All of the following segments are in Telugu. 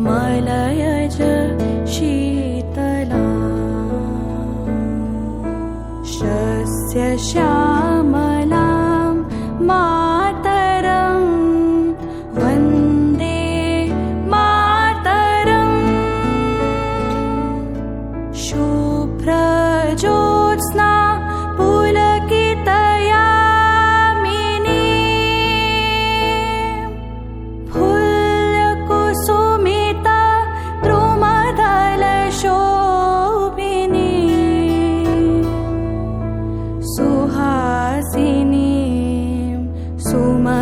मलयज शीतला शस्यश्यामलां मातरं वन्दे मातरम् शुभ्रज्योत्स्ना पुलकितयामिनी फुल्लकुसुमिता द्रुमदलशोभिनी सुहासिनी सुमधुरभाषिणी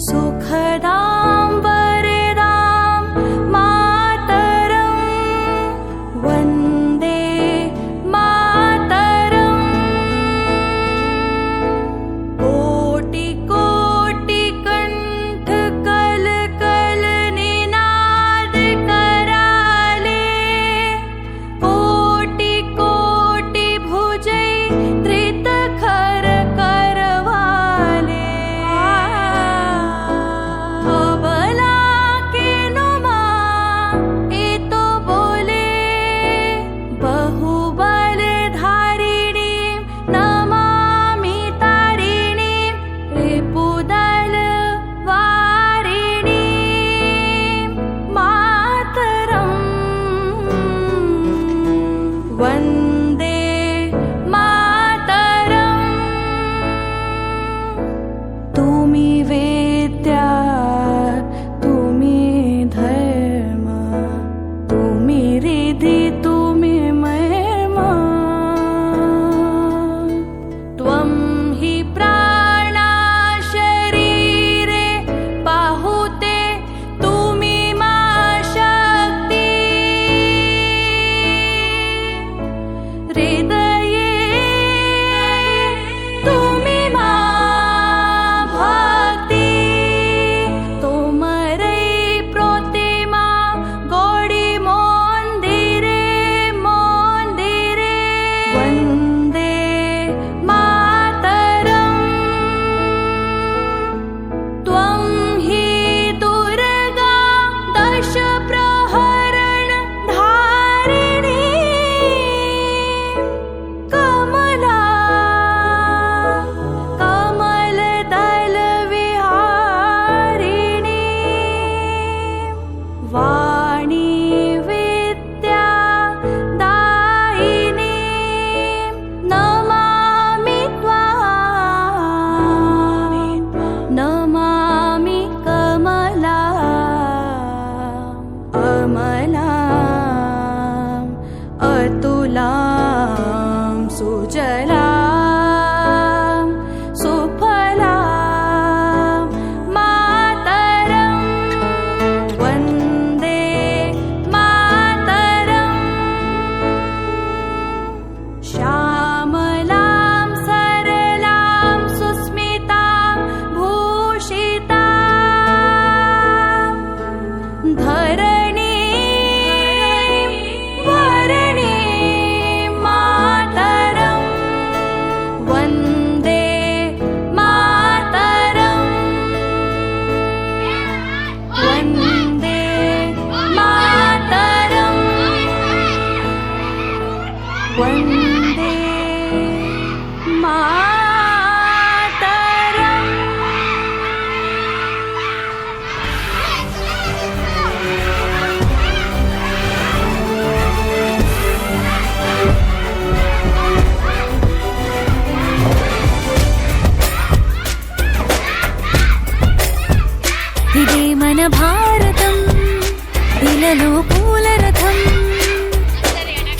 सुखदां वरदां मातरं वन्दे मातरम् कोटिकोटिकण्ठकलकलनिनाद कराले कोटिकोटिभुजै धृतखर करवाले अबला केनुमा एतो बोले बहुबलधारिणीं नमामि तारिणीं रिपुदलवारिणीं मातरम् वन्दे मातरम् तुमि वेद्या तुमि धर्म तुमि रिद्धि तुमि महिमा त्वं हि प्राणा शरीरे बाहुते तुमि मा शक्ति हृदये तुमि मा भक्ति तोमरै प्रतिमा गौड़ी मंदिरे मंदिरे वन्दे मातरम् त्वं हि दुर्गा दश प्रहरण धारिणी कमला कमलदल विहारिणी वाणी विद्या दायिनी नमामि त्वां नमामि कमला अमलाम् अतुलां सुजलां सुफलां मातरं वन्दे मातरम् श्यामलां सरलां सुस्मितां भूषितां धरणीं वरणीं मातरं वन्दे मातरम् वन्दे मातरम् वन्दे मातरम् ఇదే మన భారతం ఇలలో పూలరథం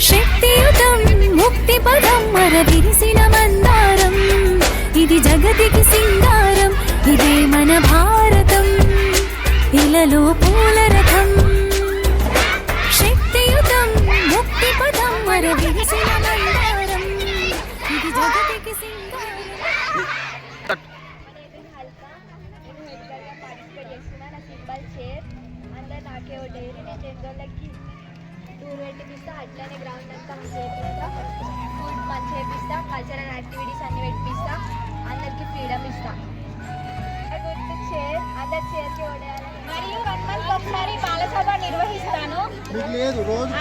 శక్తియుతం ముక్తి పదం మరవిరిసిన మందారం ఇది జగతికి సింగారం ఇదే మన భారతం ఇలలో పూలరథం శక్తియుతం ముక్తి పదం మరవిరిసిన మందారం ఇది జగతికి సింగారం నాకే ఓ డైరీ నేను 2 రోజులకి టూర్ పెట్టిస్తా, అట్లనే గ్రౌండ్ అంతా చేపిస్తా, ఫుడ్ మంచిగా చేపిస్తా, కల్చరల్ యాక్టివిటీస్ అన్ని పెట్టిస్తా, అందరికీ ఫ్రీడమ్ ఇస్తా. ఒకసారి బాలసభ నిర్వహిస్తాను.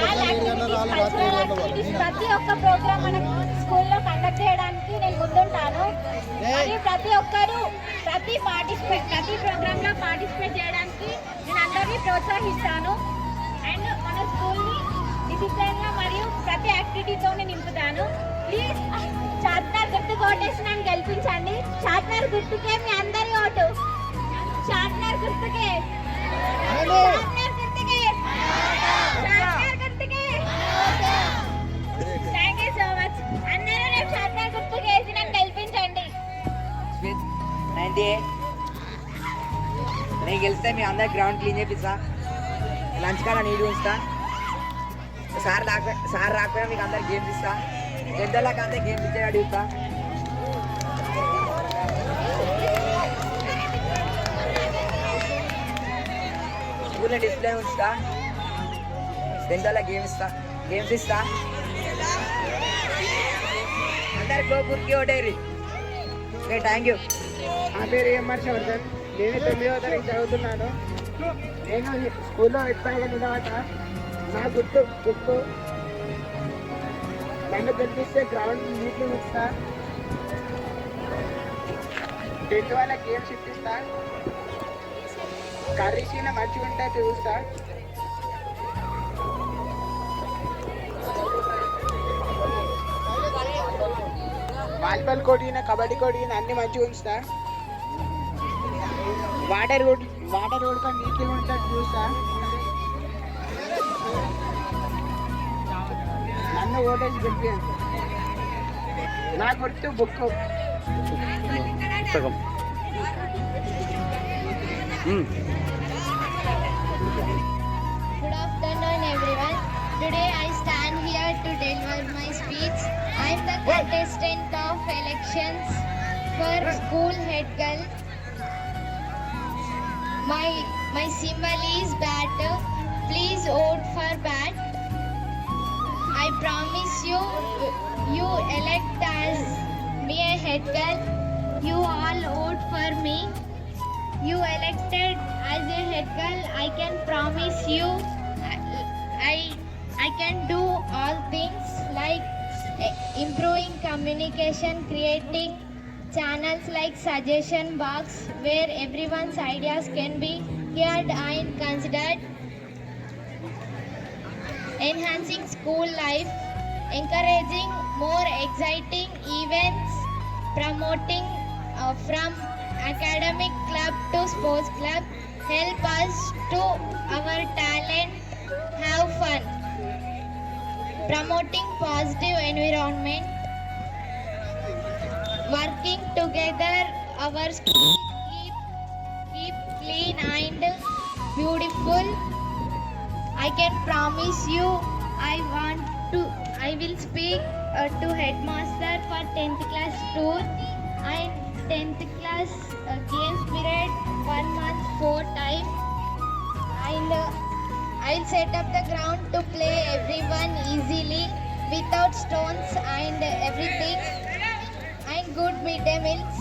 కల్చరల్ యాక్టివిటీస్ ప్రతి ఒక్క ప్రోగ్రామ్ మన స్కూల్లో కండక్ట్ చేయడానికి నేను ముందుంటాను. మరియు ప్రతి ఒక్కరు ప్రతి ప్రోగ్రామ్ లో పార్టిసిపేట్ చేయడానికి నేను అందరినీ ప్రోత్సహిస్తాను. అండ్ మన స్కూల్ని డిసిప్లైన్ గా మరియు ప్రతి యాక్టివిటీతో నింపుతాను. ప్లీజ్ చార్మినార్ గుర్తుకు ఓటేసి నన్ను గెలిపించండి. చార్మినార్ గుర్తుకే మీ అందరి ఓటు. చార్మినార్ గుర్తుకే, చార్మినార్ గుర్తుకే, చార్మినార్ గుర్తుకే. Thank you so much. అందరూ రేపు చార్మినార్ గుర్తుకు వేసి నన్ను గెలిపించండి. 98 నేను గెలిస్తే మీ అందరు గ్రౌండ్ క్లీన్ చేపిస్తా. లంచ్ కాడ నీళ్ళు ఉంచుతా. సార్ రాకపోయినా మీకు అందరు గేమ్స్ ఇస్తా. పెద్దలకు అంతా గేమ్స్ ఇచ్చే అడుగుతా. స్కూల్లో డిస్ప్లే ఉంచుతా. పెద్దలకు గేమ్స్ ఇస్తా. అందరు గోపూర్కి ఓటేరి. Okay, thank you. నా పేరు హర్షవర్ధన్. నేను 9వ తరగతి చదువుతున్నాను. నేను స్కూల్లో ఎత్తాయిన తర్వాత నా గుర్తు నన్ను గెలిపిస్తే గ్రౌండ్ నీట్గా ఉంచుతా. 10th వాళ్ళ గేమ్స్ ఇప్పిస్తా. కర్రీస్ మంచిగా ఉంటే చూస్తా. వాలీబాల్ కోడి కబడ్డీ కోడి అన్ని మంచిగా ఉంచుతా. వాటర్ రోడ్ కానీ నీట్గా ఉంటుంది చూస్తా. నన్ను ఓటేసి గెలిపించండి. నా గుర్తు బుక్. పుస్తకం. Good afternoon, everyone. Today I stand here to deliver my speech. I am the contestant of elections for school head girl. My symbol is bat. Please vote for bat. I promise you elect as me a head girl. You all vote for me. You elected as a head girl. I can promise you I can do all things like improving communication, creating channels like suggestion box where everyone's ideas can be heard and considered, enhancing school life, encouraging more exciting events, promoting from academic club to sports club, help us to our talent, have fun, promoting positive environment, working together our school keep clean and beautiful. I can promise you I will speak to headmaster for 10th class tour and 10th class games period 1 month 4 time, and I'll set up the ground to play everyone easily without stones and everything, and good midday meals.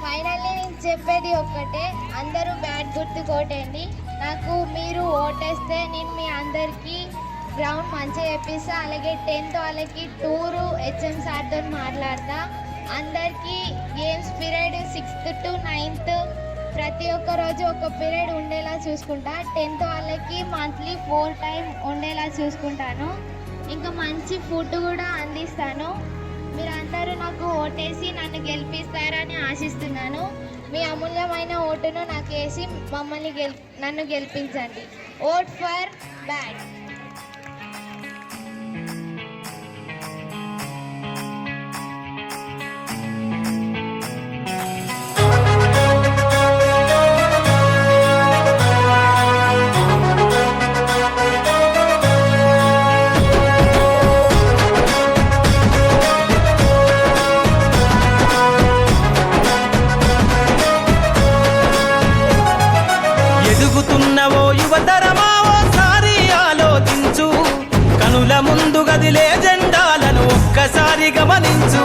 Finally నేను చెప్పేది ఒక్కటే, అందరూ బ్యాట్ గుర్తు కొట్టండి. నాకు మీరు ఓటేస్తే నేను మీ అందరికీ గ్రౌండ్ మంచిగా చేపిస్తా. అలాగే 10th వాళ్ళకి టూరు హెచ్ఎం సార్తో మాట్లాడతా. అందరికీ games period 6th to 9th ప్రతి ఒక్క రోజు ఒక పీరియడ్ ఉండేలా చూసుకుంటా. 10th వాళ్ళకి మంత్లీ 4 టైం ఉండేలా చూసుకుంటాను. ఇంకా మంచి ఫుడ్ కూడా అందిస్తాను. మీరందరూ నాకు ఓటేసి నన్ను గెలిపిస్తారని ఆశిస్తున్నాను. మీ అమూల్యమైన ఓటును నాకు వేసి నన్ను గెలిపించండి. Vote for bat. ఎదుగుతున్నవో యువతరమా ఓసారి ఆలోచించు. కనుల ముందు గదిలే జెండాలను ఒక్కసారి గమనించు.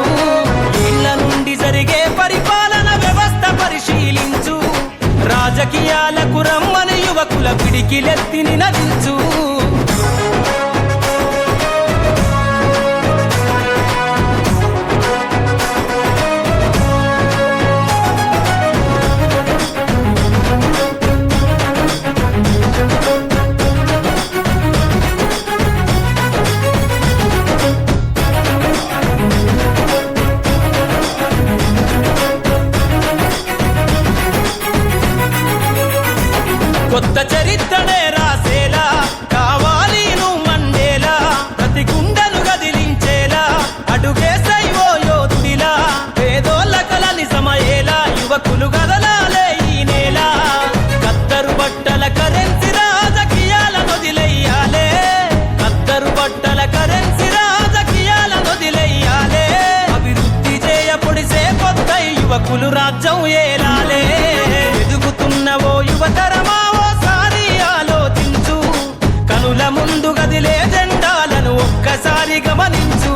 ఇళ్ల నుండి జరిగే పరిపాలన వ్యవస్థ పరిశీలించు. రాజకీయాలకు రమ్మని యువకుల యువకుల పిడికిలెత్తిని నదించు. కొత్త చరిత్రనే రాసేలా కావాలి నువ్వు మండేలా, ప్రతి గుండెను గదిలించేలా అడుగేసై ఓ యోధుడిలా, పేదోళ్ళ కల నిజమయ్యేలా యువకులు గదలాలే ఈ నేల. కత్తరు బట్టల కరెన్సీ రాజకీయాల నొదిలెయ్యాలే, కత్తరు బట్టల కరెన్సీ రాజకీయాల నొదిలెయ్యాలే, అభివృద్ధి చేయ పొడిసే కొత్త యువకులు రాజ్యం ఏలాలే. ఎదుగుతున్నవో యువతరమా కనుల ముందు గదిలే జెండాలను ఒక్కసారి గమనించు.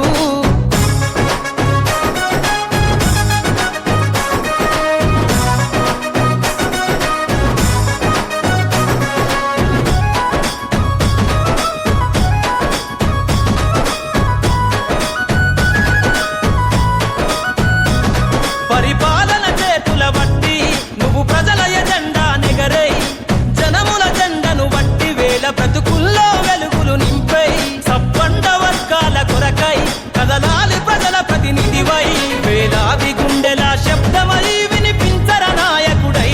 పరిపాలన చేతుల బట్టి నువ్వు ప్రజల ఎజెండా నెగరై, జనముల జెండను బట్టి వేల బ్రతుకుల్లో వెలుగులు నింపై, సబ్బండ వర్గాల కొరకై కదలాలి ప్రజల ప్రతినిధివై, వేలాది గుండెల శబ్దమై వినిపించర నాయకుడై,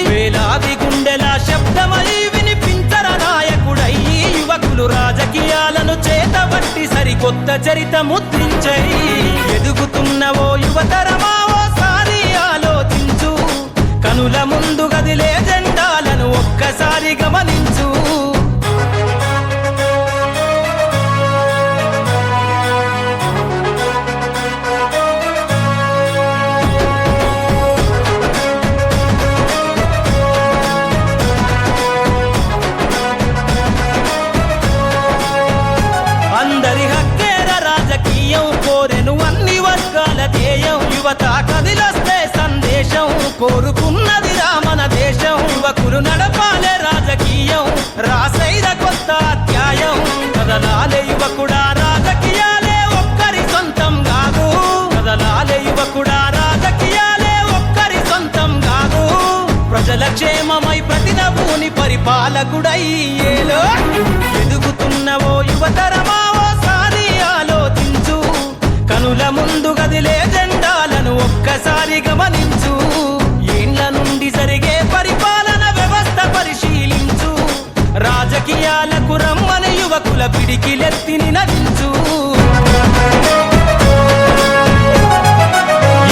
వేలాది గుండెల శబ్దమై వినిపించర నాయకుడై, యువకులు రాజకీయాలను చేతబట్టి సరికొత్త చరిత ముద్రించై. ఎదుగుతున్నవో యువతరమా ఓసారి ఆలోచించు, కనుల ముందు గదిలే జెండాలను ఒక్కసారి గమనించు. అందరి హక్కేర రాజకీయం కోరెను అన్ని వర్గాల ధ్యేయం, యువత కదిలొస్తే సందేశం కోరుకున్నది రామన దేశం. యువకులు నడపాలే రాజకీయం రాసైద కొత్త అధ్యాయం, కదలాలే యువకుడా రాజకీయాలే ఒక్కరి సొంతం కాదు, కదలాలే యువకుడా రాజకీయాలే ఒక్కరి సొంతం కాదు, ప్రజల క్షేమమై ప్రతి నభూని పరిపాలకుడై ఏలో. ఎదుగుతున్నవో యువతరమా ఓసారి ఆలోచించు, కనుల ముందు గదిలే జెండాలను ఒక్కసారి గమనించు. ఏండ్ల నుండి జరిగే పరిపాలన వ్యవస్థ పరిశీలించు, రాజకీయాలకు రమ్మని యువకుల పిడికిలెత్తిని నదించు.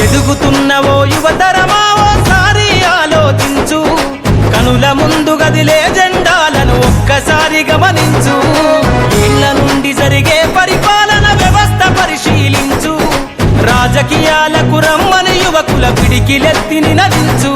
ఎదుగుతున్నవో యువతరమా ఓసారి ఆలోచించు, కనుల ముందు గదిలే జెండాలను ఒక్కసారి గమనించు. ఇళ్ల నుండి జరిగే పరిపాలన వ్యవస్థ పరిశీలించు, రాజకీయాలకు రమ్మని యువకుల పిడికిలెత్తిని నదించు.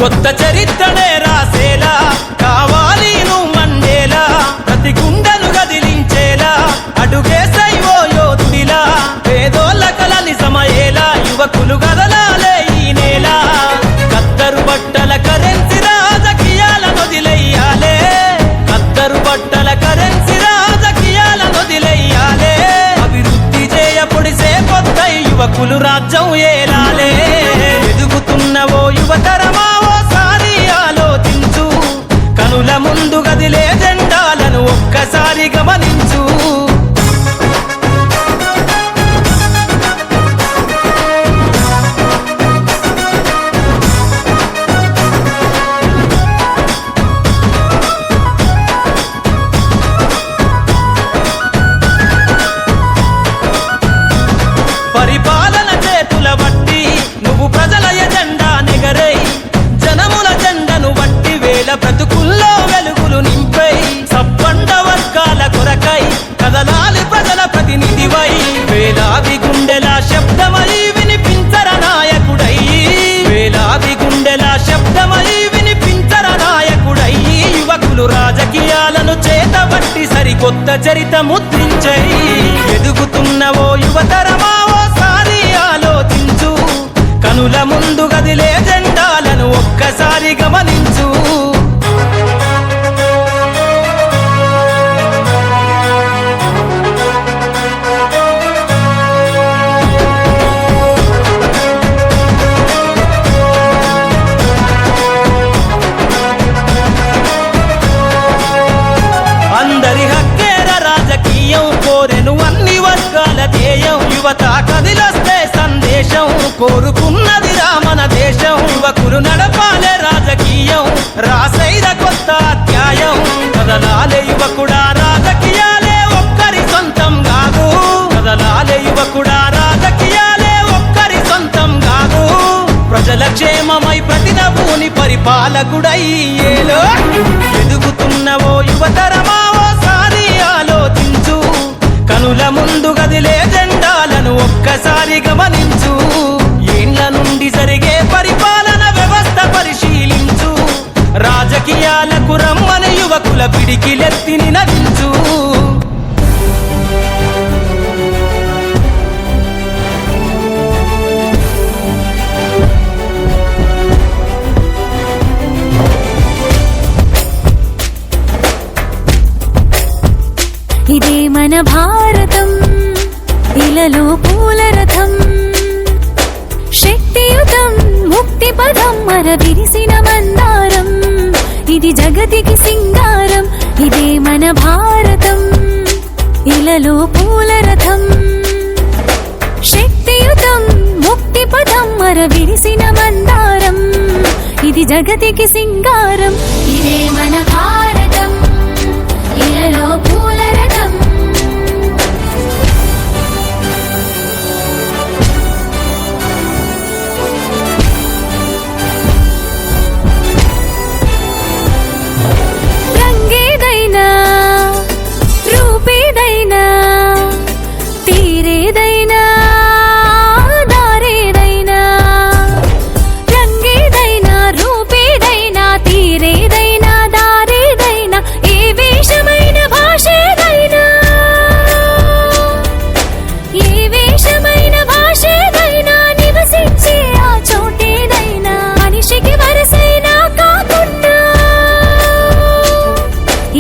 కొత్త చరిత్రనే రాసేలా కావాలి నువ్వు మండేలా, ప్రతి గుండెను గదిలించేలా అడుగేసై ఓ యోధుడిలా, పేదోళ్ళ కల నిజమయ్యేలా యువకులు గదలాలే ఈ నేల. కత్తరు బట్టల కరెన్సీ రాజకీయాల నొదిలెయ్యాలే, కత్తరు బట్టల కరెన్సీ రాజకీయాల నొదిలెయ్యాలే, అభివృద్ధి చేయ పొడిసే కొత్త యువకులు రాజ్యం ఏలాలే. ఎదుగుతున్నవో యువతరమా ఓసారి ఆలోచించు, కనుల ముందు గదిలే జెండాలను ఒక్కసారి గమనించు. పరిపాలన చేతుల బట్టి నువ్వు ప్రజల ఎజెండా నెగరై, జనముల జెండను బట్టి వేల బ్రతుకుల్లో వెలుగులు నింపై, సబ్బండ వర్గాల కొరకై కొత్త చరిత ముద్రించై ఎదుగుతున్నవో యువతరమా ఓసారి ఆలోచించు కనుల ముందు గదిలే జెండాలను ఒక్కసారి గమనించు అందరి హక్కేర రాజకీయం కోరెను అన్ని వర్గాల ధ్యేయం యువత కదిలొస్తే సందేశం కోరుకున్నది మన దేశం యువకులు నడపాలే రాజకీయం రాసైద కొత్త అధ్యాయం కదలాలే యువకుడా రాజకీయాలే ఒక్కరి సొంతం కాదు కదలాలే యువకుడా రాజకీయాలే ఒక్కరి సొంతం కాదు ప్రజల క్షేమమై ప్రతి నభూని పరిపాలకుడై ఏలో ఎదుగుతున్నవో యువతరమా ఓసారి ఆలోచించు కనుల ముందు గదిలే జెండాలను ఒక్కసారి గమనించు ఏండ్ల నుండి జరిగే పరిపాలన వ్యవస్థ పరిశీలించు రాజకీయాలకు రమ్మని యువకుల పిడికిలెత్తి నినదించు ఇదే మన భారతం ఇలలో పూల రథం శక్తియుతం ముక్తి పదం మర విరిసిన మందారం ఇది జగతికి సింగారం ఇదే మన భారతం ఇలలో పూల రథం శక్తియుతం ముక్తి పదం మర విరిసిన మందారం ఇది జగతికి సింగారం ఇదే మన భారతం ఇలలో పూల రథం రంగేదైనా రూపేదైనా తీరేదైనా దారేదైనా రంగేదైనా రూపేదైనా తీరేదైనా దారేదైనా ఏ వేషమైన భాషేదైనా ఏ వేషమైన భాషేదైనా నివసించే ఆ చోటేదైనా మనిషికి వరసైనా కాకుండా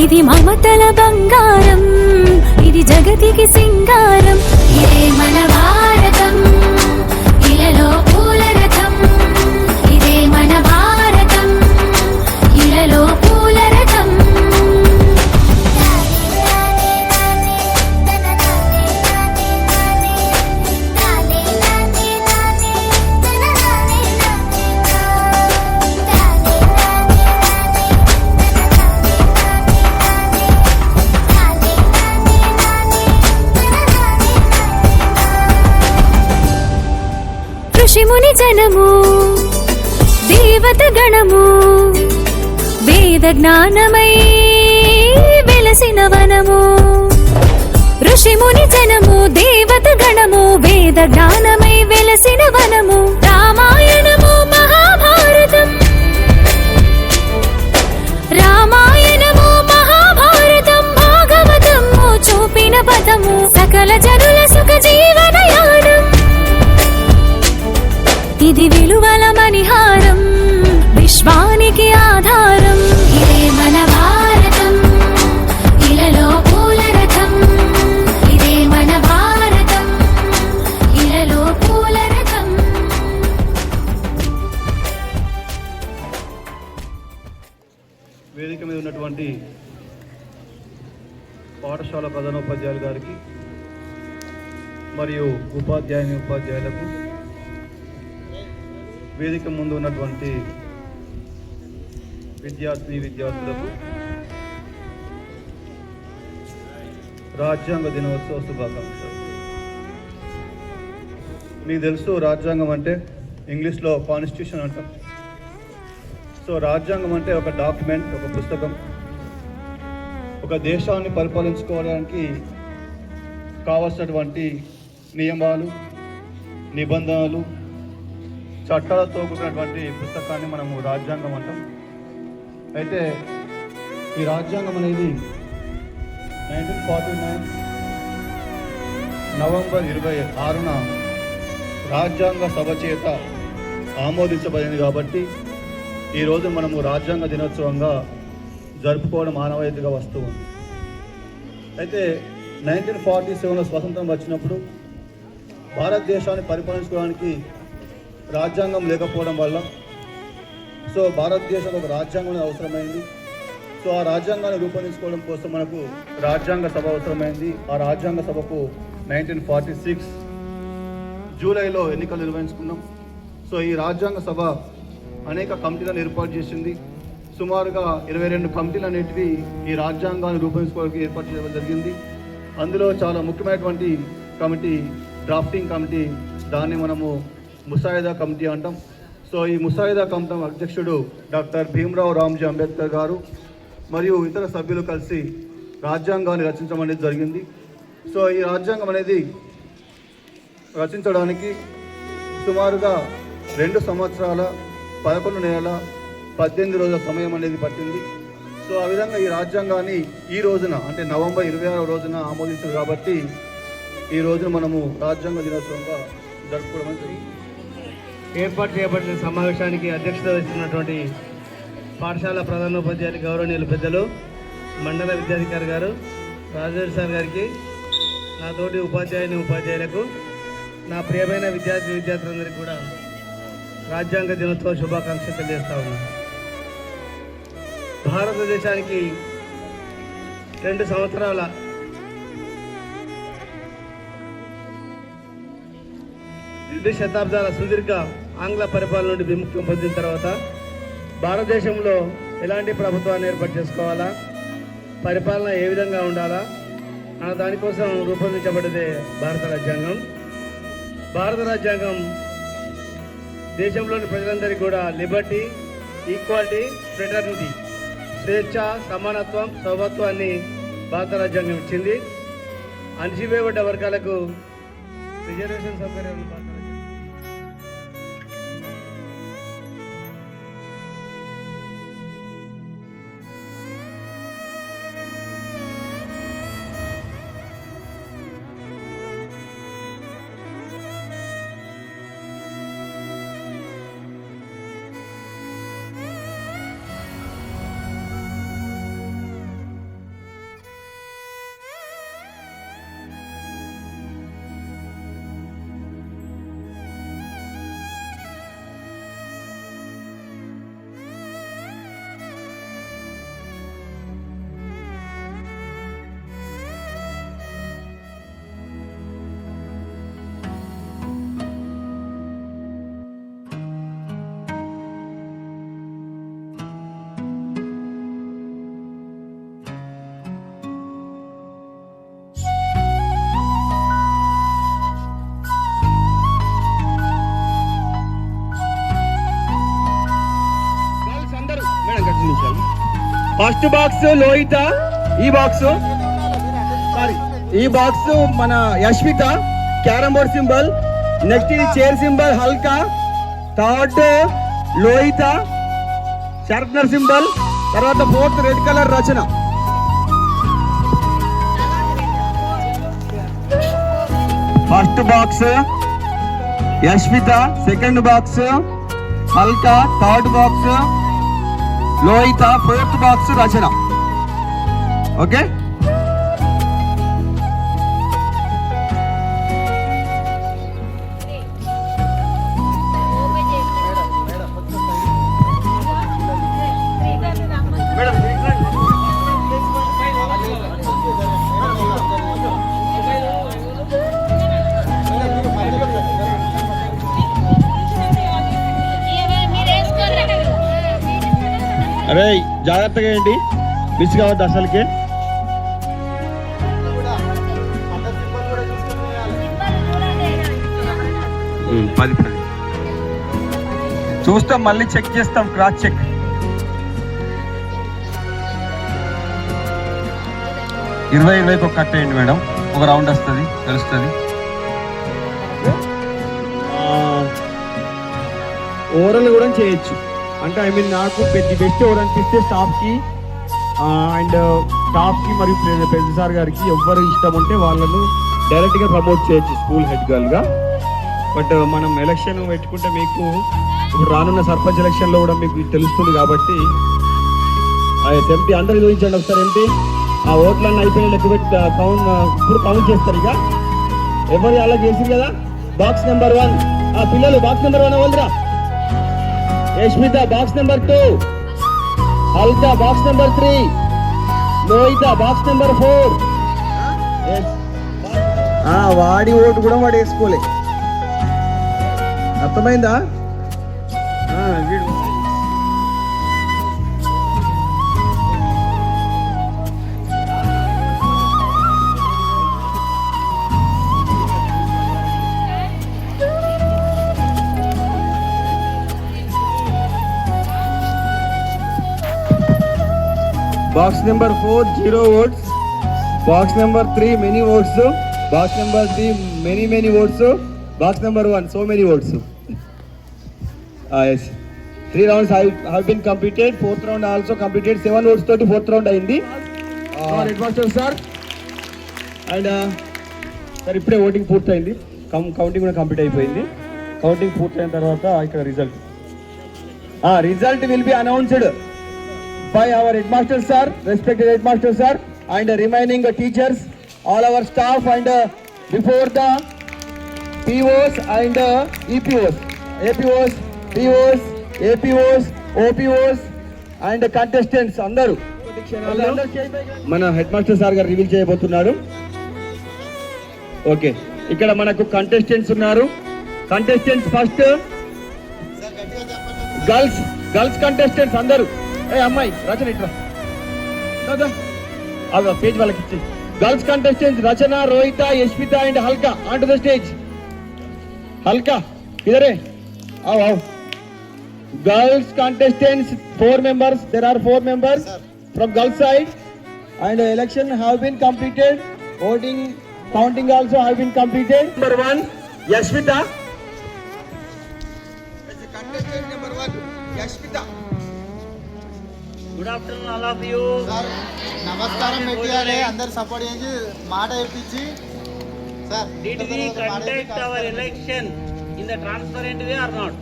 ఇది మమతల బంగారం ఇది జగతికి సింగారం ఇదే మన భారతం ఇలలో పూల రథం ఇదే మన భారతం ఇలలో పూల రథం ఋషిముని జనము దేవత గణము వేద జ్ఞానమై వెలసిన వనము ఋషిముని జనము దేవత గణము వేద జ్ఞానమై వెలసిన వనము రామాయణము మహాభారతం రామాయణము మహాభారతం భాగవతము చూపిన పదము సకల జనుల సుఖ జీవనయానం ఇది విలువల మణిహారం విశ్వానికి ఆధారం ఇదే మన భారతం ఇలలో పూల రథం ఇదే మన భారతం ఇలలో పూల రథం వేదిక మీద ఉన్నటువంటి పాఠశాల ప్రధానోపాధ్యాయులు గారికి మరియు ఉపాధ్యాయులకు వేదిక ముందు ఉన్నటువంటి విద్యార్థులకు రాజ్యాంగ దినోత్సవ శుభాకాంక్షలు. మీకు తెలుసు రాజ్యాంగం అంటే ఇంగ్లీష్లో కాన్స్టిట్యూషన్ అంటాం. సో రాజ్యాంగం అంటే ఒక డాక్యుమెంట్, ఒక పుస్తకం. ఒక దేశాన్ని పరిపాలించుకోవడానికి కావాల్సినటువంటి నియమాలు, నిబంధనలు, చట్టాలతో కూడినటువంటి పుస్తకాన్ని మనము రాజ్యాంగం అంటాం. అయితే ఈ రాజ్యాంగం అనేది 1949 నవంబర్ 26న రాజ్యాంగ సభ చేత ఆమోదించబడింది కాబట్టి ఈరోజు మనము రాజ్యాంగ దినోత్సవంగా జరుపుకోవడం ఆనవాయితీగా వస్తూ ఉంది. అయితే 1947లో స్వతంత్రం వచ్చినప్పుడు భారతదేశాన్ని పరిపాలించుకోవడానికి రాజ్యాంగం లేకపోవడం వల్ల భారతదేశంలో ఒక రాజ్యాంగం అవసరమైంది. ఆ రాజ్యాంగాన్ని రూపొందించుకోవడం కోసం మనకు రాజ్యాంగ సభ అవసరమైంది. ఆ రాజ్యాంగ సభకు 1946 జూలైలో ఎన్నికలు నిర్వహించుకున్నాం. ఈ రాజ్యాంగ సభ అనేక కమిటీలను ఏర్పాటు చేసింది. సుమారుగా 22 కమిటీలు అనేటివి ఈ రాజ్యాంగాన్ని రూపొందించుకోవడానికి ఏర్పాటు చేయడం జరిగింది. అందులో చాలా ముఖ్యమైనటువంటి కమిటీ డ్రాఫ్టింగ్ కమిటీ, దాన్ని మనము ముసాయిదా కమిటీ అంటాం. ఈ ముసాయిదా కమిటీ అధ్యక్షుడు డాక్టర్ భీమ్రావ్ రామ్జీ అంబేద్కర్ గారు మరియు ఇతర సభ్యులు కలిసి రాజ్యాంగాన్ని రచించడం అనేది జరిగింది. ఈ రాజ్యాంగం అనేది రచించడానికి సుమారుగా 2 సంవత్సరాల 11 నెలల 18 రోజుల సమయం అనేది పట్టింది. ఆ విధంగా ఈ రాజ్యాంగాన్ని ఈ రోజున అంటే నవంబర్ 26వ రోజున ఆమోదించారు కాబట్టి ఈ రోజున మనము రాజ్యాంగ దినోత్సవంగా జరుపుకోవడం జరిగింది. ఏర్పాటు చేయబడిన సమావేశానికి అధ్యక్షత వహిస్తున్నటువంటి పాఠశాల ప్రధానోపాధ్యాయులు గౌరవనీయులు పెద్దలు మండల విద్యాధికారి గారు రాజేష్ సార్ గారికి, నా తోటి ఉపాధ్యాయులకు, నా ప్రియమైన విద్యార్థులందరికీ కూడా రాజ్యాంగ దినోత్సవ శుభాకాంక్షలు తెలియజేస్తా ఉన్నాను. భారతదేశానికి 2 సంవత్సరాల శతాబ్దాల సుదీర్ఘ ఆంగ్ల పరిపాలన నుండి విముక్తం పొందిన తర్వాత భారతదేశంలో ఎలాంటి ప్రభుత్వాన్ని ఏర్పాటు చేసుకోవాలా, పరిపాలన ఏ విధంగా ఉండాలా అన్న దానికోసం రూపొందించబడ్డదే భారత రాజ్యాంగం. భారత రాజ్యాంగం దేశంలోని ప్రజలందరికీ కూడా లిబర్టీ, ఈక్వాలిటీ, ఫ్రెటర్నిటీ, స్వేచ్ఛ, సమానత్వం, సౌభత్వాన్ని భారత రాజ్యాంగం ఇచ్చింది. అణచివేయబడ్డ వర్గాలకు రిజర్వేషన్ సౌకర్యాలను భారత రాజ్యాంగం. ఫస్ట్ బాక్స్ లోహిత, ఈ బాక్స్ మన Yashwitha, carrom board symbol. Next ఇది chair symbol Halka. Third Lohita, sharpener symbol. తర్వాత 4th red colour Rachana. First box Yashwitha, second box Halka, third box Lohita, 4th box Rachana. Okay, అరే జాగ్రత్తగా ఏంటి, మిస్ కావద్దు అసలుకే. పది చూస్తాం, మళ్ళీ చెక్ చేస్తాం, క్రాస్ చెక్. ఇరవై ఒక కట్ అయ్యండి మేడం, ఒక రౌండ్ వస్తుంది, తెలుస్తుంది. ఓవరాల్ కూడా చేయొచ్చు, అంటే ఐ మీన్ నాకు బెస్ట్ ఎవరు అనిపిస్తే స్టాఫ్కి అండ్ స్టాఫ్కి మరియు ప్రెసిడెంట్ సార్ గారికి ఎవరు ఇష్టం ఉంటే వాళ్ళను డైరెక్ట్గా ప్రమోట్ చేయొచ్చు స్కూల్ హెడ్ గర్ల్గా. బట్ మనం ఎలక్షన్ పెట్టుకుంటే మీకు ఇప్పుడు రానున్న సర్పంచ్ ఎలక్షన్లో కూడా మీకు తెలుస్తుంది కాబట్టి ఎంపీ అందరూ చూపించండి ఒకసారి. ఎంపీ ఆ ఓట్లన్నీ అయిపోయిన లెక్క పెట్టి ఇప్పుడు కౌంట్ చేస్తారు. ఇక ఎవరు అలా చేసింది కదా. బాక్స్ నెంబర్ 1 ఆ పిల్లలు బాక్స్ నెంబర్ 1 అవ్వదురా. Yashmitha box number 2, Halka box number 3, Lohita box number 4. వాడి ఓటు కూడా వాడు వేసుకోలే. అర్థమైందా? Box number 4 0 votes. Box number 3 many votes. Box number 3 many votes. Box number 1 so many votes. Yes. 3 rounds have been completed. 4th round also completed. 7 votes to 4th round అయింది. Headmaster sir. And sir ఇప్పుడే ఓటింగ్ పూర్తయింది. కౌంటింగ్ కూడా కంప్లీట్ అయిపోయింది. కౌంటింగ్ పూర్తయిన తర్వాత ఇక్కడ result will be announced by our headmaster sir, respected headmaster sir, and remaining teachers, all our staff, and before the POs and EPOs, APOs, POs, APOs, OPOs and contestants అందరూ మన హెడ్మాస్టర్ సార్ గారు రివీల్ చేయబోతున్నారు. ఓకే, ఇక్కడ మనకు కంటెస్టెంట్స్ ఉన్నారు. కంటెస్టెంట్స్ ఫస్ట్ గర్ల్స్ కంటెస్టెంట్స్ అందరూ. అమ్మాయి రచన ఇట్లా అదో పేజ్ వాళ్ళకి ఇచ్చి. Girls contestants Rachana, Rohita, Yashmitha and Halka on to the stage. Halka ఇదరే ఆవ్. Girls contestants 4 members. There are 4 members from girls side, and election have been completed. Counting also have been completed. Number 1 Yashmita. Contestant number 1 Yashmita. Good afternoon all of you. Sir నమస్కారం పెట్టాలి, అందరు సపోర్ట్ చేసి మాట ఇప్పించి. Sir Did we conduct our election in the transparent way or not?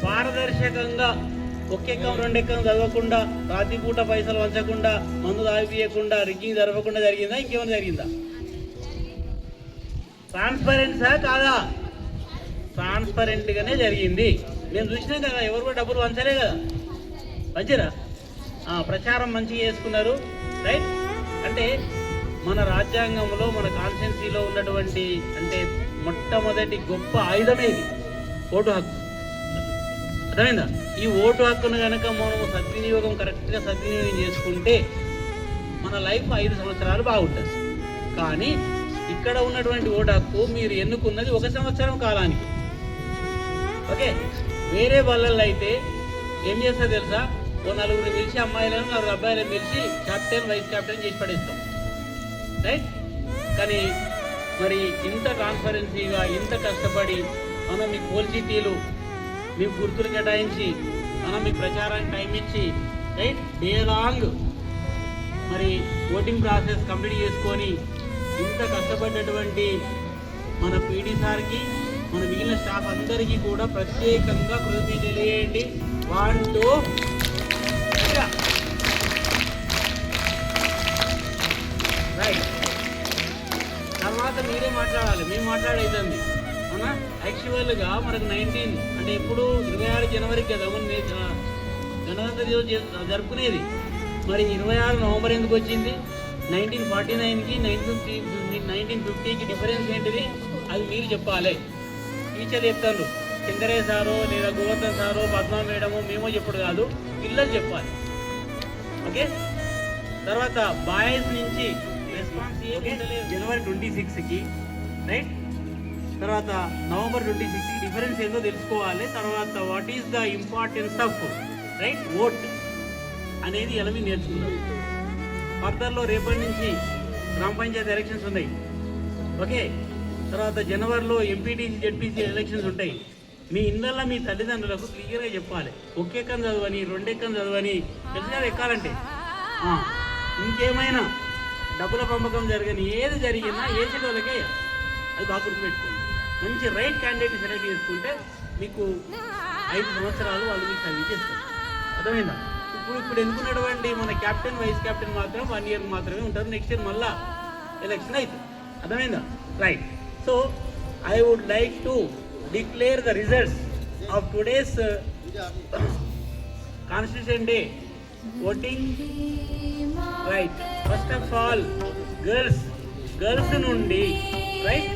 పారదర్శకంగా ఒక్కెక్కం రెండెక్కం చదవకుండా, రాత్రిపూట పైసలు వంచకుండా, మందు తాగియకుండా, రిగ్గింగ్ జరగకుండా జరిగిందా? ఇంకేమైనా జరిగిందా? ట్రాన్స్పరెన్సా కాదా? ట్రాన్స్పరెంట్గానే జరిగింది. మేము చూసినాం కదా, ఎవరు కూడా డబ్బులు వంచలే కదా. మంచిరా ప్రచారం మంచిగా చేసుకున్నారు. రైట్. అంటే మన రాజ్యాంగంలో మన కాన్స్టిట్యున్సీలో ఉన్నటువంటి అంటే మొట్టమొదటి గొప్ప ఆయుధమేది ఓటు హక్కు. అర్థమైందా? ఈ ఓటు హక్కును కనుక మనం కరెక్ట్గా సద్వినియోగం చేసుకుంటే మన లైఫ్ 5 సంవత్సరాలు బాగుంటుంది. కానీ ఇక్కడ ఉన్నటువంటి ఓటు హక్కు మీరు ఎన్నుకున్నది 1 సంవత్సరం కాలానికి. ఓకే, వేరే వాళ్ళల్లో అయితే ఏం చేస్తారు తెలుసా? ఓ 4 పిలిచి అమ్మాయిలను 4 అబ్బాయిలను పిలిచి కెప్టెన్ వైస్ కెప్టెన్ చేసి పడేస్తాం. రైట్. కానీ మరి ఇంత ట్రాన్స్పరెన్సీగా ఇంత కష్టపడి మనం మీ పోల్చిటీలు మీకు గుర్తులు కేటాయించి మనం మీ ప్రచారానికి టైం ఇచ్చి రైట్ డే లాంగ్ మరి ఓటింగ్ ప్రాసెస్ కంప్లీట్ చేసుకొని ఇంత కష్టపడినటువంటి మన పీడీ సార్కి, మన మిగిలిన స్టాఫ్ అందరికీ కూడా ప్రత్యేకంగా కృతజ్ఞతలు తెలియజేయండి. 1 2 రైట్. తర్వాత మీరే మాట్లాడాలి, మేము మాట్లాడేదండి. అవునా? యాక్చువల్గా మనకు 19 అంటే ఎప్పుడు 26 జనవరికి కదా మనం గణతంత్ర దివస్ జరుపుకునేది. మరి 26 నవంబర్ ఎందుకు వచ్చింది? 1949కి 1950కి డిఫరెన్స్ ఏంటిది? అది మీరు చెప్పాలి. టీచర్ చెప్తారు, చంద్రయ్య సారో లేదా గోవర్ధన్ సారో పద్మా మేడమో మేమో చెప్పుడు కాదు, పిల్లలు చెప్పాలి. ఓకే. తర్వాత బాయ్స్ నుంచి రెస్పాన్స్ జనవరి 26కి రైట్. తర్వాత నవంబర్ 26కి డిఫరెన్స్ ఏందో తెలుసుకోవాలి. తర్వాత what is the importance of right vote అనేది ఎలా నేర్చుకున్నాం. ఫర్దర్లో రేపటి నుంచి గ్రామ పంచాయతీ ఎలక్షన్స్ ఉన్నాయి. ఓకే. తర్వాత జనవరిలో ఎంపీటీసీ జెడ్పీసీ ఎలక్షన్స్ ఉంటాయి. మీ ఇళ్ళల్లో మీ తల్లిదండ్రులకు క్లియర్గా చెప్పాలి. ఒక్కెక్కని చదవని 2 ఎక్కని చదవని తెలుసు ఎక్కాలంటే ఇంకేమైనా డబ్బుల పంపకం జరిగిన ఏది జరిగినా ఏసీ వాళ్ళకే అది బాగా గుర్తుపెట్టుకోండి. మంచి రైట్ క్యాండిడేట్ సెలెక్ట్ చేసుకుంటే మీకు 5 సంవత్సరాలు వాళ్ళు మీకు సర్వీస్ చేస్తారు. అర్థమైందా? ఇప్పుడు ఎన్నుకున్నటువంటి మన క్యాప్టెన్ వైస్ క్యాప్టెన్ మాత్రం 1 ఇయర్ మాత్రమే ఉంటారు. నెక్స్ట్ ఇయర్ మళ్ళా ఎలక్షన్ అవుతుంది. అర్థమైందా? Right. So I would like to declare the results of today's constitution day voting. Right. First of all girls నుండి రైట్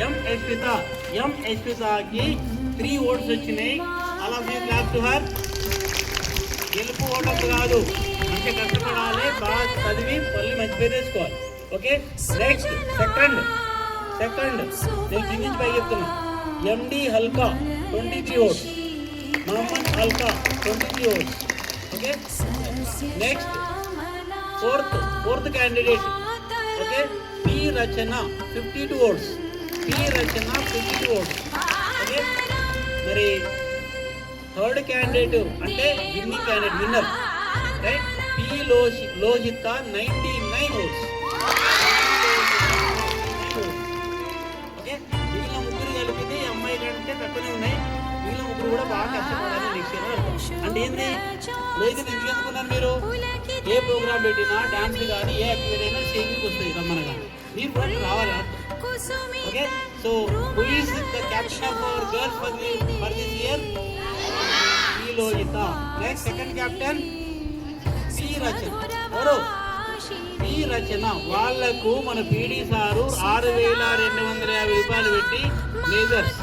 ఎం యశ్వితకి 3 ఓట్స్ వచ్చినాయి. అలా మీరు క్లాస్ టు హర్. గెలుపు ఓటం కాదు, మంచిగా కష్టపడాలి, బాగా చదివి మళ్ళీ మంచి పేరు తెచ్చుకోవాలి. ఓకే. నెక్స్ట్ సెకండ్ నేను కింద నుంచి పైకి చెప్తున్నా. MD Halka 23 votes, Mohammed Halka 23 votes. Okay. Next fourth candidate okay P Rachana 52 votes. Okay. మరి థర్డ్ క్యాండిడేట్ అంటే winner right P Lohita 99 votes. Okay. మిగిలిన ముగ్గురు కలిపితే ఈ అమ్మాయి కంటే తక్కువనే ఉన్నాయి. మిగిలిన ముగ్గురు కూడా బాగా కష్టపడాలి నెక్స్ట్ ఇయర్. అంటే ఏంటి లోహిత ఎందుకు అనుకున్నారు మీరు? ఏ ప్రోగ్రామ్ పెట్టినా డాన్స్ కానీ ఏ యాక్టివిటీ అయినా సేవింగ్ వస్తుంది రమ్మనగా. మీరు కూడా రావాలి. Okay. So who is the captain of our girls for this year? P Lohita. Next second captain P Rachana. ఎవరు? పి రచన. వాళ్లకు మన పీడీ సారు 6,250 రూపాయలు పెట్టి లేజర్స్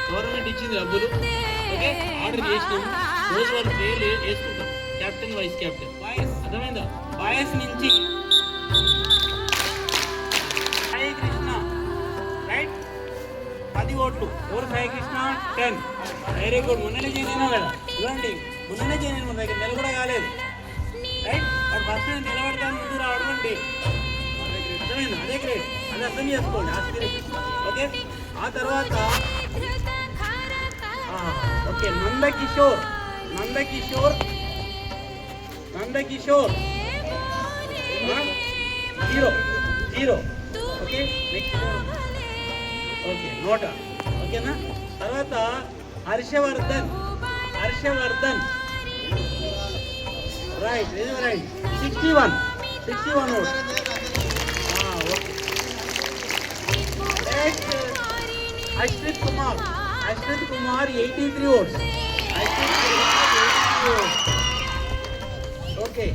గవర్నమెంట్ ఇచ్చింది డబ్బులు. ఓకే. ఆర్డర్ చేసినాం. రోజు వాళ్ళు పేర్లు వేసుకుంటాం. Captain vice captain boys. అర్థమైందా? బాయ్స్ నుంచి సాయి కృష్ణ రైట్ 10 ఓట్లు. ఎవరు? సాయి కృష్ణ 10. Very good. మొన్ననే చేయను కదా. చూడండి మొన్ననే చేయను, మన దగ్గర నెల కూడా కాలేదు. రైట్. వాడు ఫస్ట్ నేను నిలబడతాను ముందు రావడం అంటే అర్థమైందా? అదే గ్రేట్. అది అర్థం చేసుకోండి ఆ స్పిరిట్. ఓకే. ఆ తర్వాత okay Nandakishore 0. Okay. Next okay NOTA. ఓకేనా? తర్వాత Harshavardhan right 61 votes. Okay. Next Ashwith Kumar 83 votes. Okay.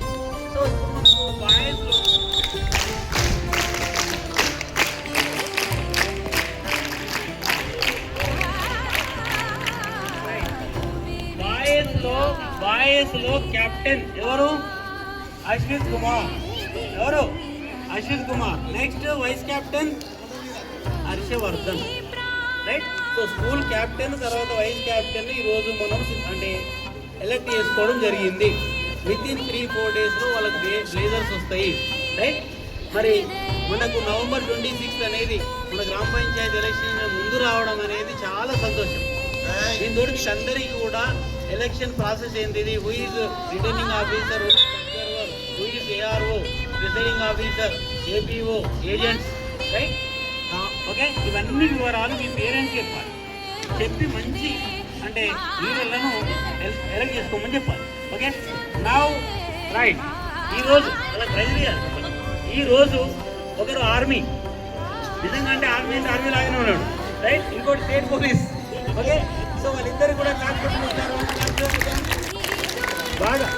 So బాయ్స్లో క్యాప్టెన్ ఎవరు? Ashwith Kumar. Next vice captain Harshavardhan right. So school captain తర్వాత వైస్ క్యాప్టెన్ ఈరోజు మనం అంటే ఎలక్ట్ చేసుకోవడం జరిగింది. వితిన్ 3-4 డేస్లో వాళ్ళకి బ్లేజర్స్ వస్తాయి రైట్. మరి మనకు November 26 అనేది మన గ్రామ పంచాయతీ ఎలక్షన్ ముందు రావడం అనేది చాలా సంతోషం. దీంతో మీకు అందరికీ కూడా ఎలక్షన్ ప్రాసెస్ ఏంటిది, who is returning officer, who is ARO, presiding officer, APO, agents right. Okay. ఇవన్నీ వివరాలు మీ పేరెంట్స్ చెప్పాలి. చెప్పి మంచి అంటే లీడర్లను ఎలక్ట్ చేసుకోమని చెప్పాలి. ఓకే. Now right. ఈరోజు అలా ప్రైజ్ ఈరోజు ఒకరు ఆర్మీ నిజంగా అంటే ఆర్మీ లాగానే ఉన్నాడు రైట్. ఇంకోటి స్టేట్ పోలీస్. ఓకే. సో వాళ్ళిద్దరు కూడా కాన్ఫిడెంట్ బాగా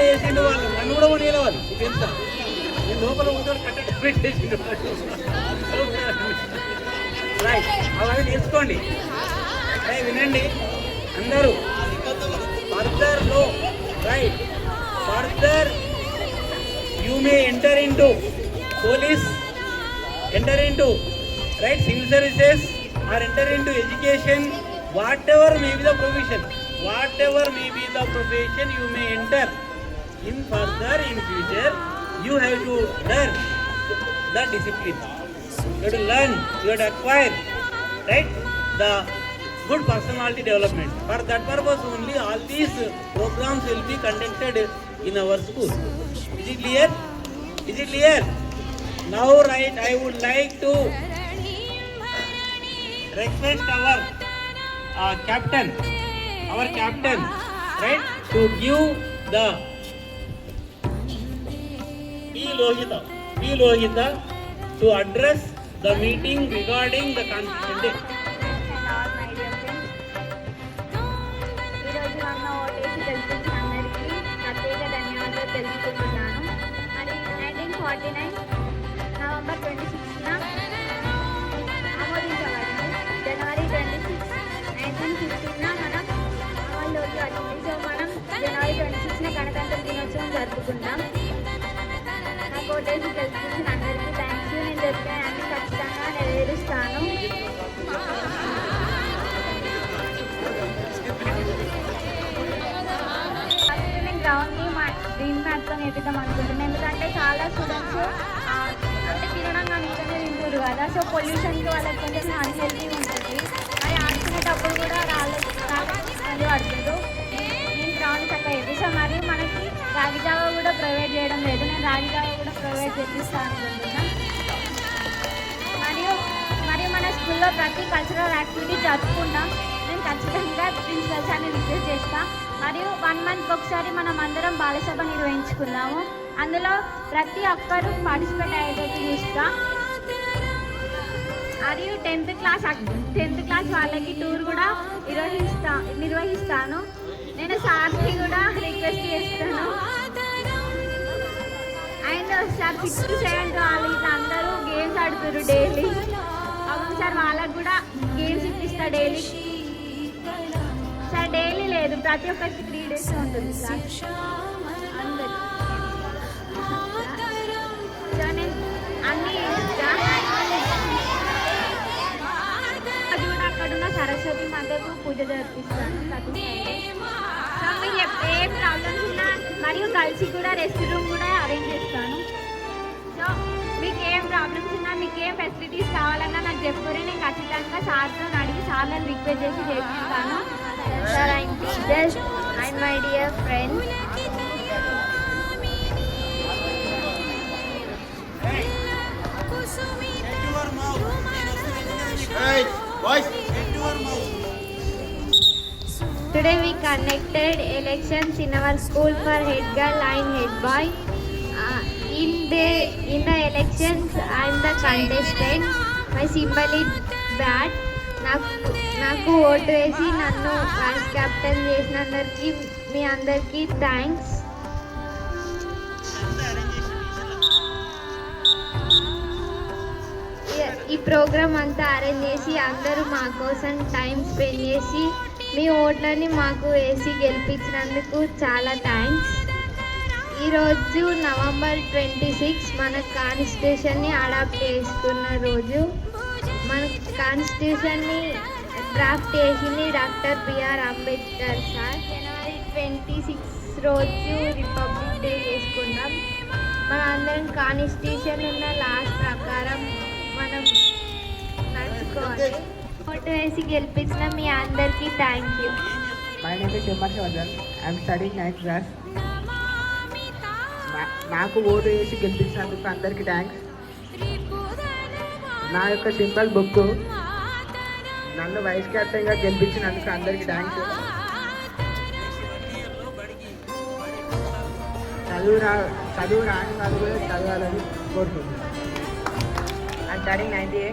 చేసిండు. వాళ్ళు నన్ను కూడా కొనేయాలి. వాళ్ళు ఎంత నేను లోపల ఉంటాడు కట్టడి పెట్టేసిండు రైట్. అవన్నీ నేర్చుకోండి. వినండి అందరూ. ఫర్దర్లో right further you may enter into police, enter into right civil services or enter into education, whatever may be the profession you may enter in further in future. You have to learn the discipline, you have to learn, you have to acquire right the good personality development. For that purpose only all these programs will be conducted in our school. Is it clear? Is it clear? Now right, I would like to request our captain, right, to give the P. Lohita to address the meeting regarding the Constitution Day. ఈరోజు నన్ను ఓటేసి గెలిపించిన అందరికీ ప్రత్యేక ధన్యవాదాలు తెలుపుకుంటున్నాను. మరి 1949 నవంబర్ 26న ఆమోదించబడింది. జనవరి 26, 1915న మనం అమల్లోకి వచ్చింది. సో మనం జనవరి 26న గణతంత్ర దినోత్సవం జరుపుకుంటాం. నాకు ఓటేసి గెలిపించిన అందరికీ థ్యాంక్స్. నేను చెప్పినవన్నీ ఖచ్చితంగా నెరవేరుస్తాను. నేను గ్రౌండ్ని మా గ్రీన్ మ్యాట్తో నేర్పిద్దాం అనుకుంటున్నాను. ఎందుకంటే చాలా స్టూడెంట్స్ అంటే తినడంగా నిజంగా తింటారు కదా. సో పొల్యూషన్కి వాళ్ళకి కొంచెం అన్హెల్తీ ఉంటుంది. మరి ఆడుకునేటప్పుడు కూడా రాళ్ళకి పడుతుంది. నేను గ్రౌండ్ చక్కగా చేపిస్తాను. మరియు మనకి రాగి జావా కూడా ప్రొవైడ్ చేయడం లేదు. నేను రాగి జావా కూడా ప్రొవైడ్ చేపిస్తాను అనుకుంటున్నాను. మరియు మన స్కూల్లో ప్రతి కల్చరల్ యాక్టివిటీ జరుపుకుంటాం. నేను ఖచ్చితంగా ప్రిన్సిపల్ సార్ని రిక్వెస్ట్ చేస్తాను. మరియు 1 మంత్కి ఒకసారి మనం అందరం బాలసభ నిర్వహించుకుందాము. అందులో ప్రతి ఒక్కరూ పార్టిసిపేట్ అయ్యేటట్టు చూస్తాం. మరియు 10th క్లాస్ వాళ్ళకి టూర్ కూడా నిర్వహిస్తాను. నేను సార్ని కూడా రిక్వెస్ట్ చేస్తాను. అండ్ సార్ 6th, 7th వాళ్ళు ఇట్లా అందరూ గేమ్స్ ఆడుతారు డైలీ. అవును సార్, వాళ్ళకు కూడా గేమ్స్ ఇప్పిస్తా డైలీ. సార్ డైలీ లేదు, ప్రతి ఒక్కరికి 3 days ఉంటుంది సార్ అందరు. సో నేను అన్నీ అది కూడా అక్కడున్న సరస్వతి మాతకు పూజ జరిపిస్తాను. సో మీకు ఏ ప్రాబ్లమ్స్ ఉన్నా మరియు కలిసి కూడా రెస్ట్ రూమ్ కూడా అరేంజ్ చేస్తాను. సో మీకు ఏం ప్రాబ్లమ్స్ ఉన్నా, మీకు ఏం ఫెసిలిటీస్ కావాలన్నా నాకు చెప్పుకొని నేను ఖచ్చితంగా సార్తో అడిగి సార్లను రిక్వెస్ట్ చేసి చేపిస్తాను. Sir and teachers and my dear friends, today we conducted elections in our school for head girl and head boy. In the elections I am the contestant. My symbol is bat. నాకు ఓటు వేసి నన్ను వైస్ కెప్టెన్ చేసినందరికీ మీ అందరికీ థ్యాంక్స్. ఈ ప్రోగ్రామ్ అంతా అరేంజ్ చేసి అందరూ మా కోసం టైం స్పెండ్ చేసి మీ ఓట్లని మాకు వేసి గెలిపించినందుకు చాలా థ్యాంక్స్. ఈరోజు నవంబర్ 26 మన కాన్స్టిట్యూషన్ని అడాప్ట్ చేసుకున్న రోజు. మన కాన్స్టిట్యూషన్ని డ్రాఫ్ట్ చేసింది డాక్టర్ బిఆర్ అంబేద్కర్ సార్. జనవరి 26 రోజు రిపబ్లిక్ డే చేసుకున్నాం. మన అందరం కాన్స్టిట్యూషన్ ఉన్న లాస్ట్ ప్రకారం మనం నడుచుకోవాలి. ఓటు వేసి గెలిపించిన మీ అందరికీ thank you. My name is Vardhan. I'm studying 9th class. నాకు ఓటు వేసి గెలిపించినందుకు అందరికీ థ్యాంక్స్. నా యొక్క సింబల్ బుక్. నన్ను వైస్ కెప్టెన్గా గెలిపించినందుకు అందరికీ థ్యాంక్స్. చదువు రాని వాళ్ళు కూడా చదవాలని కోరుకుంటున్నాను. And studying 98.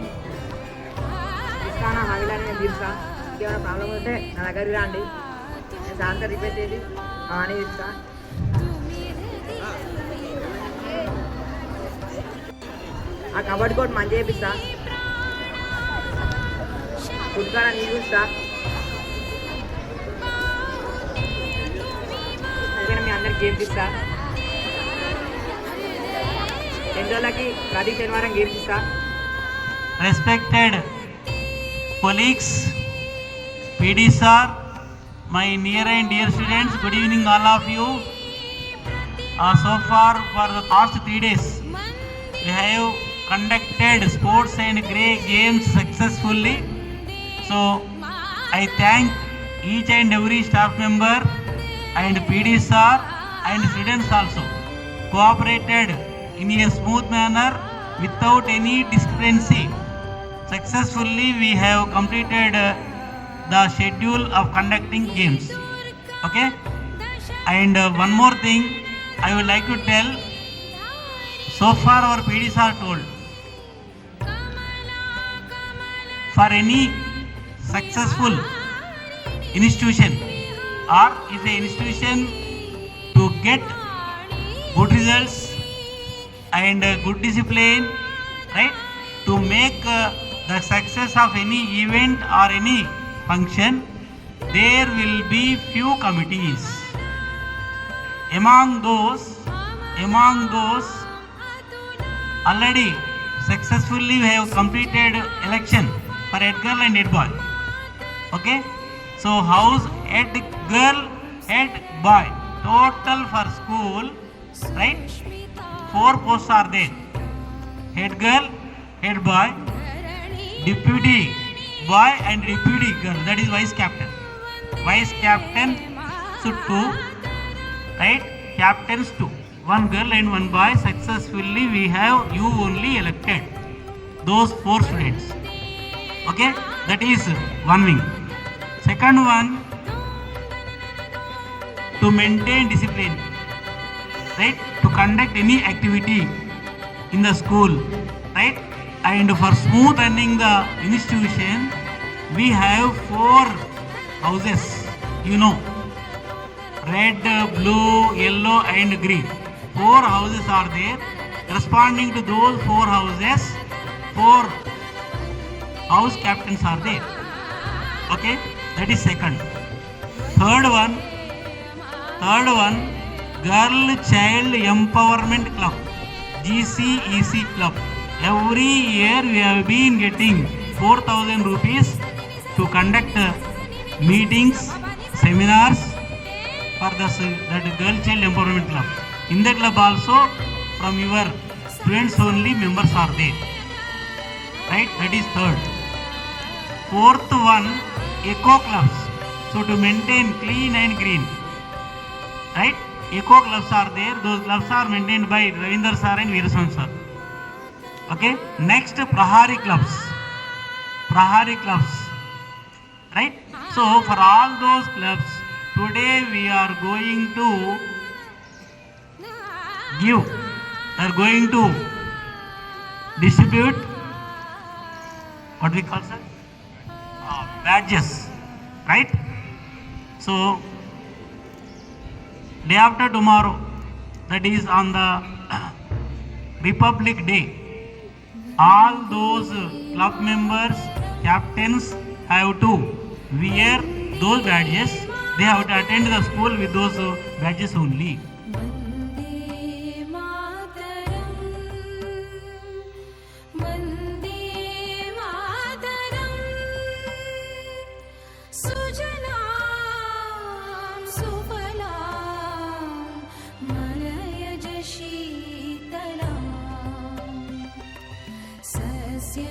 ఇస్తాను మహిళని నేను తీరుస్తా. ఇంకేమైనా ప్రాబ్లం ఉంటే నా దగ్గరికి రండి. నేను సార్తో రిక్వెస్ట్ చేసి అని ఇస్తా. ఆ కబడ్డీ కోర్ట్ మంచి చేపిస్తా. ఫుడ్ కాడ నీళ్ళు చూస్తా. అందుకని మీ అందరికి గేమ్స్ ఇస్తా. 10 రోజులకి ప్రతి శనివారం గేమ్స్ ఇస్తా. Respected colleagues, PD sir, my near and dear students, good evening all of you. So far for the past 3 days we have conducted sports and games successfully. So I thank each and every staff member and PD sir and students also cooperated in a smooth manner without any discrepancy. Successfully we have completed the schedule of conducting games. Okay, and one more thing I would like to tell. So far our PDs are told, for any successful institution or if a institution to get good results and good discipline, right, to make the success of any event or any function, there will be few committees. Among those already successfully we have completed election for head girl and head boy. Okay, so house head girl, head boy, total for school, right, 4 posts are there. Head girl, head boy, deputy boy and deputy girl, that is vice captain. Vice captain so 2, right, captains 2, 1 girl and 1 boy. Successfully we have you only elected those 4 students. Okay, that is one wing. Second one, to maintain discipline, right, to conduct any activity in the school, right, and for smooth running the institution we have 4 houses, you know, red, blue, yellow and green. 4 houses are there. Corresponding to those 4 houses, 4 house captains are there. Okay, that is second. Third one, Girl Child Empowerment Club, GCEC Club. Every year we have been getting 4,000 rupees to conduct meetings, seminars for that Girl Child Empowerment Club. In that club also from your students only members are there, right, that is third. Fourth one, eco clubs, so to maintain clean and green, right, eco clubs are there. Those clubs are maintained by Ravinder sir and Veeraswamy sir. Okay, next, Prahari clubs, right. So for all those clubs today we are going to distribute what we call, sir, badges, right. So day after tomorrow, that is on the Republic Day, all those club members, captains have to wear those badges. They have to attend the school with those badges only. Sheetla सस्य